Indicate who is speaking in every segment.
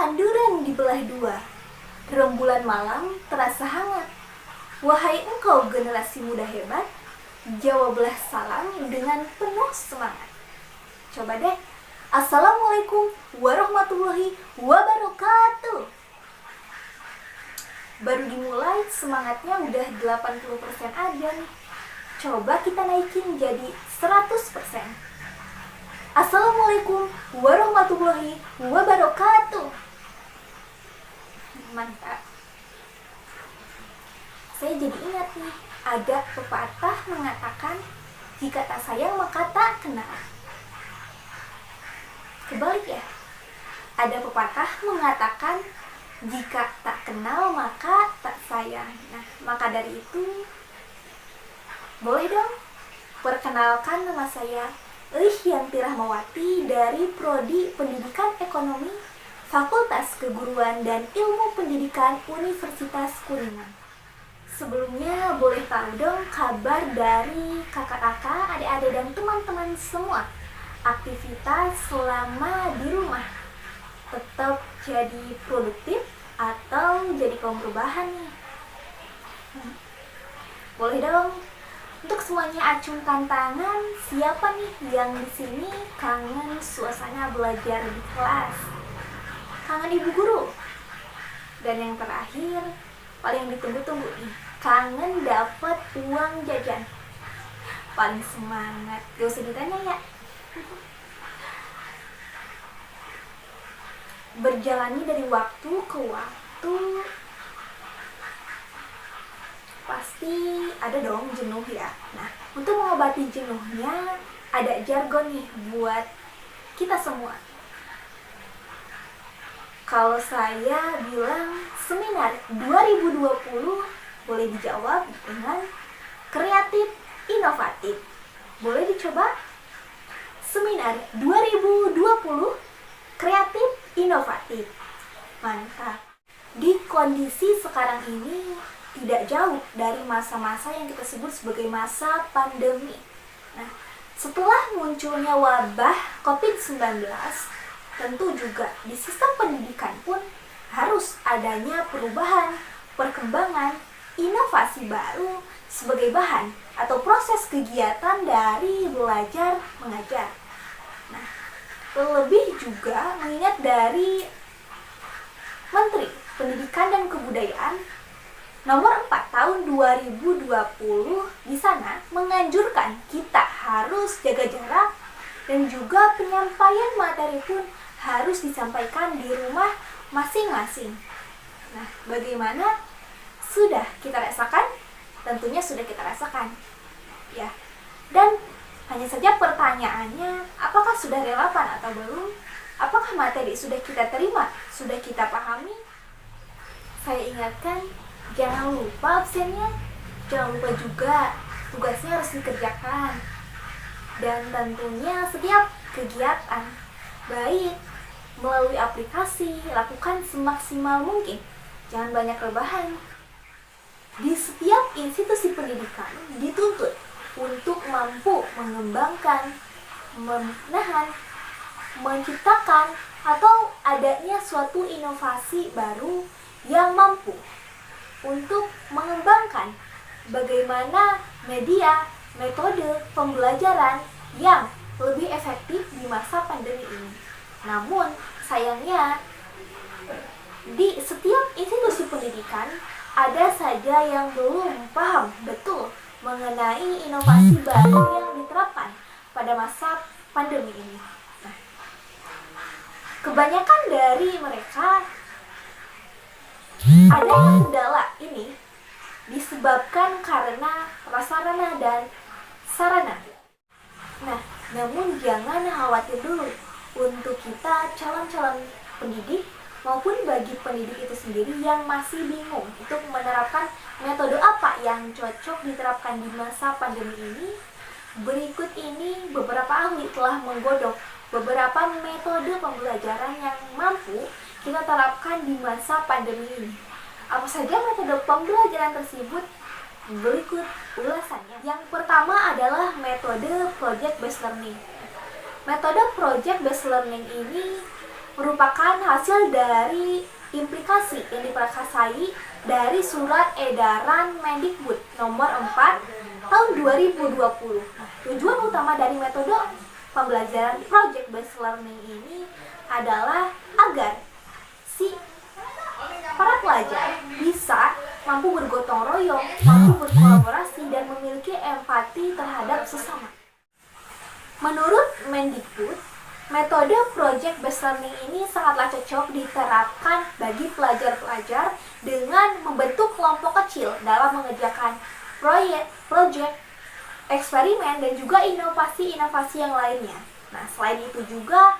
Speaker 1: Kanduran dibelah dua, rembulan malam terasa hangat. Wahai engkau generasi muda hebat, jawablah salam dengan penuh semangat. Coba deh. Assalamualaikum warahmatullahi wabarakatuh. Baru dimulai semangatnya udah 80% aja nih. Coba kita naikin jadi 100%. Assalamualaikum warahmatullahi wabarakatuh. Mantap. Saya jadi ingat nih, ada pepatah mengatakan, jika tak sayang maka tak kenal. Kebalik ya, ada pepatah mengatakan, jika tak kenal maka tak sayang. Nah, maka dari itu, boleh dong perkenalkan, nama saya Yanti Rahmawati dari Prodi Pendidikan Ekonomi Fakultas Keguruan dan Ilmu Pendidikan Universitas Kuningan. Sebelumnya boleh tahu dong kabar dari kakak-kakak, adik-adik dan teman-teman semua. Aktivitas selama di rumah tetap jadi produktif atau jadi kaum perubahan nih? Boleh dong. Untuk semuanya acungkan tangan. Siapa nih yang di sini kangen suasana belajar di kelas? Kangen ibu guru? Dan yang terakhir, paling ditunggu-tunggu nih, kangen dapat uang jajan. Paling semangat, gak usah ditanya ya. Berjalani dari waktu ke waktu, pasti ada dong jenuh ya. Nah, untuk mengobati jenuhnya, ada jargon nih buat kita semua. Kalau saya bilang seminar 2020 boleh dijawab dengan kreatif inovatif. Boleh dicoba? Seminar 2020 kreatif inovatif. Mantap. Di kondisi sekarang ini tidak jauh dari masa-masa yang kita sebut sebagai masa pandemi. Nah, setelah munculnya wabah COVID-19, tentu juga di sistem pendidikan pun harus adanya perubahan, perkembangan, inovasi baru sebagai bahan atau proses kegiatan dari belajar mengajar. Nah, terlebih juga mengingat dari Menteri Pendidikan dan Kebudayaan Nomor 4 tahun 2020 di sana menganjurkan kita harus jaga jarak dan juga penyampaian materi pun harus disampaikan di rumah masing-masing. Nah, bagaimana? Sudah kita rasakan? Tentunya sudah kita rasakan. Ya. Dan hanya saja pertanyaannya, apakah sudah relevan atau belum? Apakah materi sudah kita terima? Sudah kita pahami? Saya ingatkan, jangan lupa absennya. Jangan lupa juga tugasnya harus dikerjakan. Dan tentunya setiap kegiatan, baik melalui aplikasi, lakukan semaksimal mungkin. Jangan banyak rebahan. Di setiap institusi pendidikan dituntut untuk mampu mengembangkan, menahan, menciptakan, atau adanya suatu inovasi baru yang mampu untuk mengembangkan bagaimana media, metode pembelajaran yang lebih efektif di masa pandemi ini. Namun, sayangnya, di setiap institusi pendidikan ada saja yang belum paham betul mengenai inovasi baru yang diterapkan pada masa pandemi ini. Nah, kebanyakan dari mereka ada yang kendala ini disebabkan karena prasarana dan sarana. Nah, namun jangan khawatir dulu untuk kita calon-calon pendidik maupun bagi pendidik itu sendiri yang masih bingung untuk menerapkan metode apa yang cocok diterapkan di masa pandemi ini. Berikut ini beberapa ahli telah menggodok beberapa metode pembelajaran yang mampu kita terapkan di masa pandemi ini. Apa saja metode pembelajaran tersebut? Berikut ulasannya. Yang pertama adalah metode project based learning. Metode project based learning ini merupakan hasil dari implikasi yang diprakarsai dari Surat Edaran Mendikbud nomor 4 tahun 2020. Tujuan utama dari metode pembelajaran project based learning ini adalah agar si para pelajar bisa mampu bergotong royong, mampu berkolaborasi, dan memiliki empati terhadap sesama. Menurut Mendikbud, metode project based learning ini sangatlah cocok diterapkan bagi pelajar-pelajar dengan membentuk kelompok kecil dalam mengerjakan proyek, eksperimen, dan juga inovasi-inovasi yang lainnya. Nah, selain itu juga,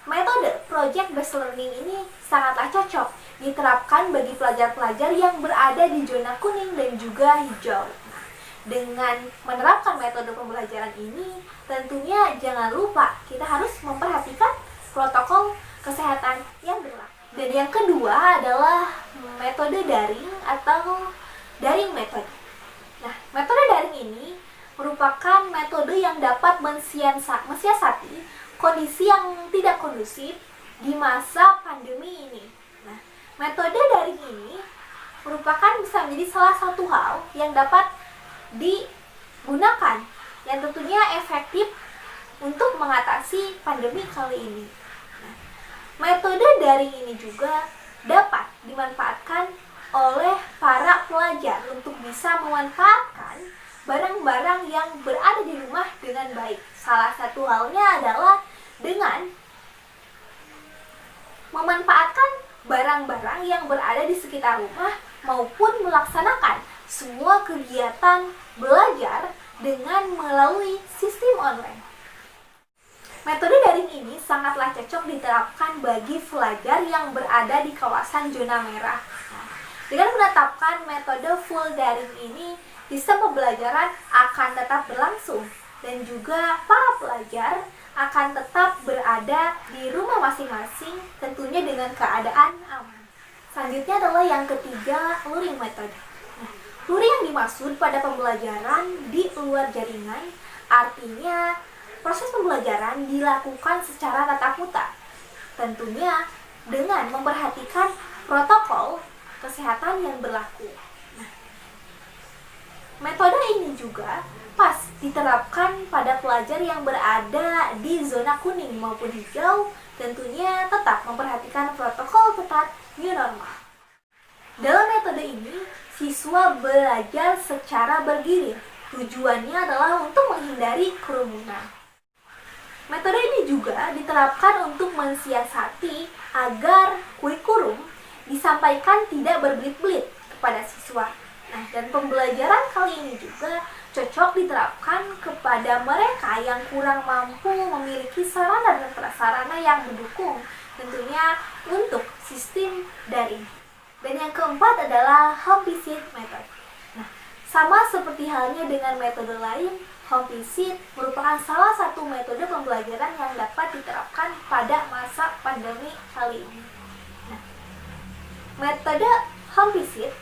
Speaker 1: metode project based learning ini sangatlah cocok diterapkan bagi pelajar-pelajar yang berada di zona kuning dan juga hijau. Nah, dengan menerapkan metode pembelajaran ini, tentunya jangan lupa kita harus memperhatikan protokol kesehatan yang berlaku. Dan yang kedua adalah metode daring atau daring method. Nah, metode daring ini merupakan metode yang dapat mensiasati kondisi yang tidak kondusif di masa pandemi ini. Nah, metode daring ini merupakan bisa menjadi salah satu hal yang dapat digunakan yang tentunya efektif untuk mengatasi pandemi kali ini. Nah, metode daring ini juga dapat dimanfaatkan oleh para pelajar untuk bisa memanfaatkan barang-barang yang berada di rumah dengan baik. Salah satu halnya adalah dengan memanfaatkan barang-barang yang berada di sekitar rumah maupun melaksanakan semua kegiatan belajar dengan melalui sistem online. Metode daring ini sangatlah cocok diterapkan bagi pelajar yang berada di kawasan zona merah. Nah, dengan menetapkan metode full daring ini, sistem pembelajaran akan tetap berlangsung dan juga para pelajar akan tetap berada di rumah masing-masing, tentunya dengan keadaan aman. Selanjutnya adalah yang ketiga, luring method. Nah, luring yang dimaksud pada pembelajaran di luar jaringan, artinya proses pembelajaran dilakukan secara tatap muka, tentunya dengan memperhatikan protokol kesehatan yang berlaku. Nah, metode ini juga pas diterapkan pada pelajar yang berada di zona kuning maupun hijau, tentunya tetap memperhatikan protokol ketat new normal. Dalam metode ini, siswa belajar secara bergilir. Tujuannya adalah untuk menghindari kerumunan. Metode ini juga diterapkan untuk mensiasati agar kurikulum disampaikan tidak berbelit-belit kepada siswa. Nah, dan pembelajaran kali ini juga cocok diterapkan kepada mereka yang kurang mampu memiliki sarana dan prasarana yang mendukung, tentunya untuk sistem daring. Dan yang keempat adalah home visit method. Nah, sama seperti halnya dengan metode lain, home visit merupakan salah satu metode pembelajaran yang dapat diterapkan pada masa pandemi kali ini. Nah, metode home visit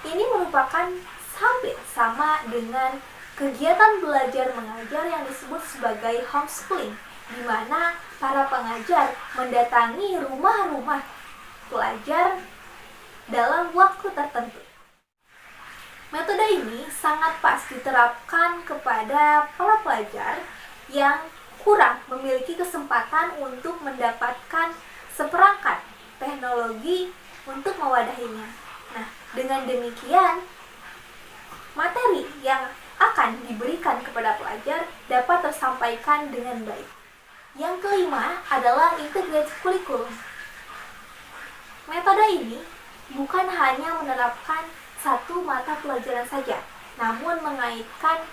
Speaker 1: ini merupakan hampir sama dengan kegiatan belajar mengajar yang disebut sebagai homeschooling, di mana para pengajar mendatangi rumah-rumah pelajar dalam waktu tertentu. Metode ini sangat pas diterapkan kepada para pelajar yang kurang memiliki kesempatan untuk mendapatkan seperangkat teknologi untuk mewadahinya. Nah, dengan demikian, materi yang akan diberikan kepada pelajar dapat tersampaikan dengan baik. Yang kelima adalah integrated curriculum. Metode ini bukan hanya menerapkan satu mata pelajaran saja, namun mengaitkan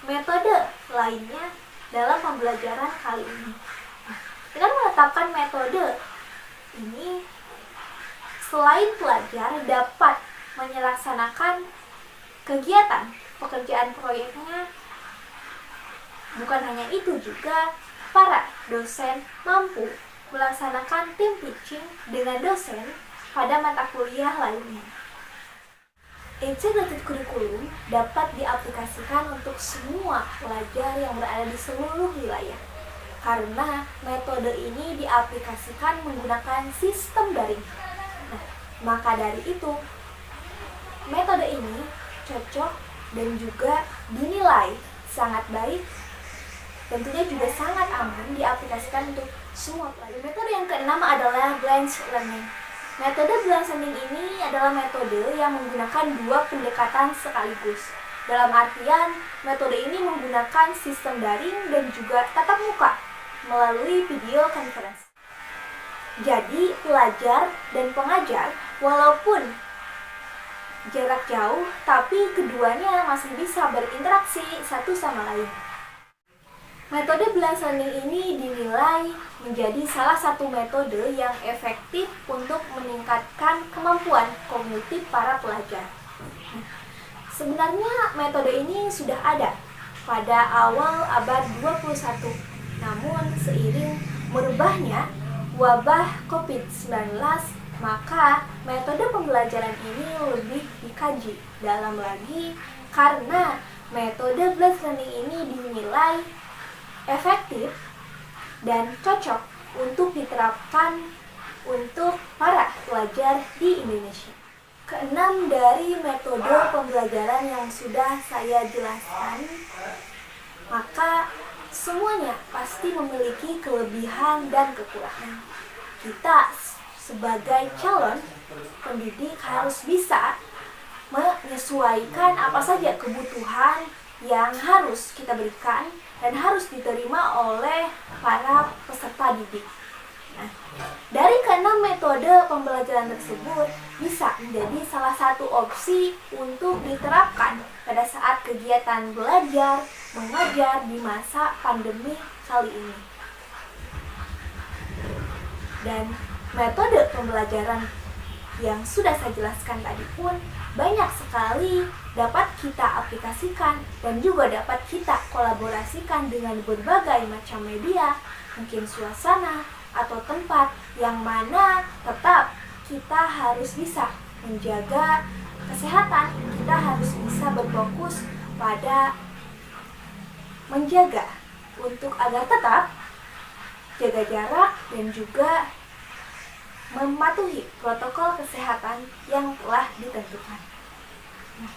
Speaker 1: metode lainnya dalam pembelajaran kali ini. Dengan menetapkan metode ini, selain pelajar dapat melaksanakan kegiatan pekerjaan proyeknya, bukan hanya itu juga para dosen mampu melaksanakan tim teaching dengan dosen pada mata kuliah lainnya. Integrated curriculum dapat diaplikasikan untuk semua pelajar yang berada di seluruh wilayah. karena metode ini diaplikasikan menggunakan sistem daring. Nah, maka dari itu, metode ini cocok dan juga dinilai sangat baik, tentunya juga sangat aman diaplikasikan untuk semua pelajar. Metode yang keenam adalah blended learning. Metode blended learning ini adalah metode yang menggunakan dua pendekatan sekaligus. Dalam artian, metode ini menggunakan sistem daring dan juga tatap muka melalui video conference. Jadi, pelajar dan pengajar walaupun jarak jauh, tapi keduanya masih bisa berinteraksi satu sama lain. Metode blended learning ini dinilai menjadi salah satu metode yang efektif untuk meningkatkan kemampuan kognitif para pelajar. Sebenarnya metode ini sudah ada pada awal abad 21, namun seiring merubahnya wabah COVID-19, maka metode pembelajaran ini lebih dikaji dalam lagi karena metode blended learning ini dinilai efektif dan cocok untuk diterapkan untuk para pelajar di Indonesia. Keenam dari metode pembelajaran yang sudah saya jelaskan, maka semuanya pasti memiliki kelebihan dan kekurangan. Kita sebagai calon pendidik harus bisa menyesuaikan apa saja kebutuhan yang harus kita berikan dan harus diterima oleh para peserta didik. Nah, dari keenam metode pembelajaran tersebut bisa menjadi salah satu opsi untuk diterapkan pada saat kegiatan belajar, mengajar di masa pandemi kali ini. Dan metode pembelajaran yang sudah saya jelaskan tadi pun banyak sekali dapat kita aplikasikan dan juga dapat kita kolaborasikan dengan berbagai macam media, mungkin suasana atau tempat yang mana tetap kita harus bisa menjaga kesehatan, kita harus bisa berfokus pada menjaga untuk agar tetap jaga jarak dan juga mematuhi protokol kesehatan yang telah ditentukan. Nah,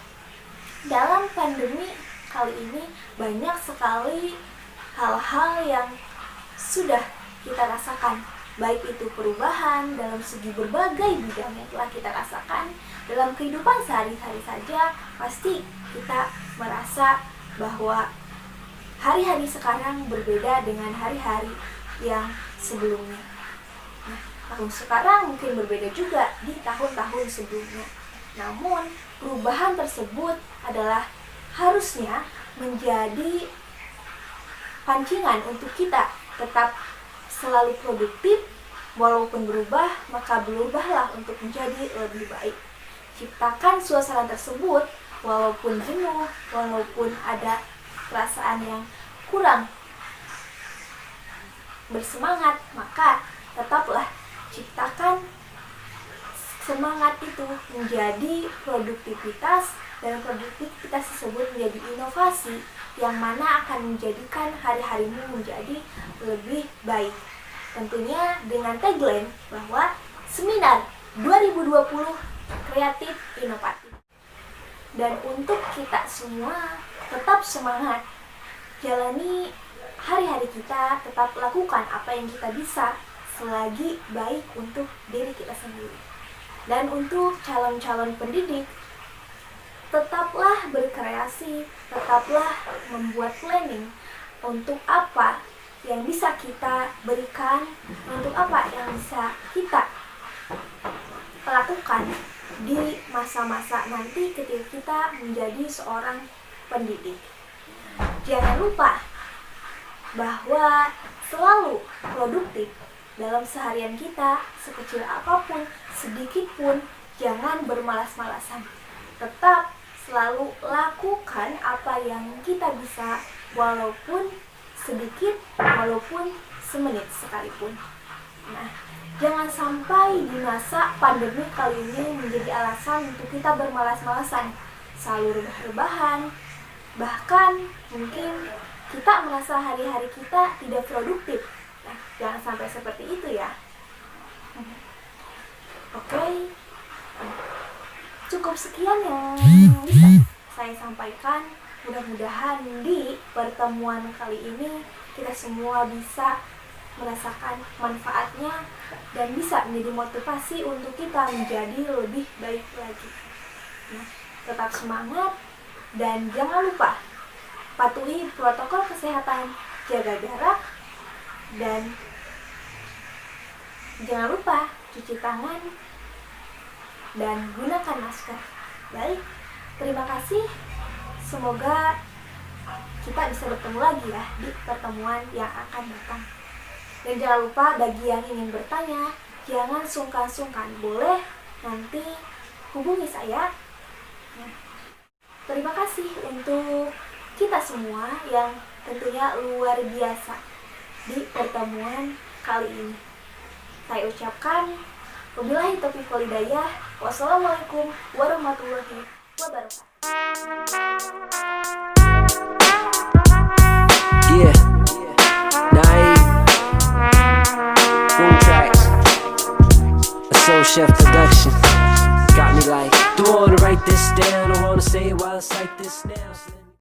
Speaker 1: dalam pandemi kali ini banyak sekali hal-hal yang sudah kita rasakan, baik itu perubahan dalam segi berbagai bidang yang telah kita rasakan dalam kehidupan sehari-hari saja. Pasti kita merasa bahwa hari-hari sekarang berbeda dengan hari-hari yang sebelumnya. Nah, tahun sekarang mungkin berbeda juga di tahun-tahun sebelumnya. Namun, perubahan tersebut adalah harusnya menjadi pancingan untuk kita tetap selalu produktif. Walaupun berubah, maka berubahlah untuk menjadi lebih baik. Ciptakan suasana tersebut, walaupun jenuh, walaupun ada perasaan yang kurang bersemangat, maka tetaplah ciptakan semangat itu menjadi produktivitas, dan produktivitas tersebut menjadi inovasi yang mana akan menjadikan hari-harimu menjadi lebih baik. Tentunya dengan tagline bahwa Seminar 2020 Kreatif Inovatif. Dan untuk kita semua tetap semangat, jalani hari-hari kita, tetap lakukan apa yang kita bisa selagi baik untuk diri kita sendiri. Dan untuk calon-calon pendidik, tetaplah berkreasi, tetaplah membuat planning untuk apa yang bisa kita berikan, untuk apa yang bisa kita lakukan di masa-masa nanti ketika kita menjadi seorang pendidik. Jangan lupa bahwa selalu produktif dalam seharian kita, sekecil apapun, sedikit pun, jangan bermalas-malasan. Tetap selalu lakukan apa yang kita bisa, walaupun sedikit, walaupun semenit sekalipun. Nah, jangan sampai di masa pandemi kali ini menjadi alasan untuk kita bermalas-malasan, selalu rebah-rebahan, bahkan mungkin kita merasa hari-hari kita tidak produktif. Nah, jangan sampai seperti itu ya. Oke, cukup sekian yang bisa saya sampaikan. Mudah-mudahan di pertemuan kali ini kita semua bisa merasakan manfaatnya dan bisa menjadi motivasi untuk kita menjadi lebih baik lagi. Nah, tetap semangat dan jangan lupa patuhi protokol kesehatan, jaga jarak, dan jangan lupa cuci tangan dan gunakan masker. Baik, terima kasih. Semoga kita bisa bertemu lagi ya di pertemuan yang akan datang. Dan jangan lupa bagi yang ingin bertanya, jangan sungkan-sungkan, boleh nanti hubungi saya. Nah, terima kasih untuk kita semua yang tentunya luar biasa di pertemuan kali ini. Saya ucapkan wabillahi taufiq wal hidayah. Wassalamualaikum warahmatullahi wabarakatuh.
Speaker 2: Yeah, Naive, Boom Tracks, a Soul Chef production. Got me like, don't wanna write this down, don't wanna say it while it's like this now.